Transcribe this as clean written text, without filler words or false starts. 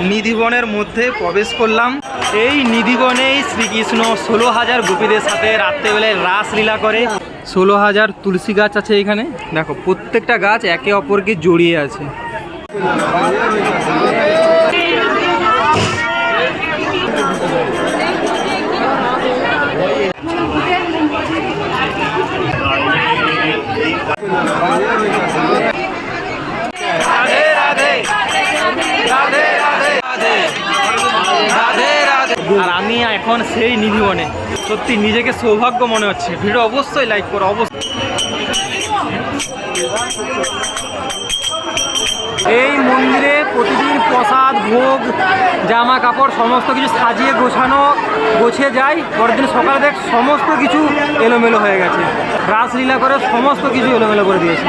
নিধিবনের মধ্যে প্রবেশ করলাম। এই নিধিবনেই শ্রীকৃষ্ণ 16,000 গোপীদের সাথে রাত্রেবেলায় রাসলীলা করে। 16,000 তুলসী গাছ আছে এখানে, দেখো প্রত্যেকটা গাছ একে অপরকে জড়িয়ে আছে। আর আমি এখন সেই নিধিবনে, সত্যি নিজেকে সৌভাগ্য মনে হচ্ছে। ভিডিও অবশ্যই লাইক করো, অবশ্যই। এই মন্দিরে প্রতিদিন প্রসাদ, ভোগ, জামা কাপড় সমস্ত কিছু সাজিয়ে গোছিয়ে যায়। পরের দিন সকালে দেখ সমস্ত কিছু এলোমেলো হয়ে গেছে। রাসলীলা করে সমস্ত কিছু এলোমেলো করে দিয়েছে।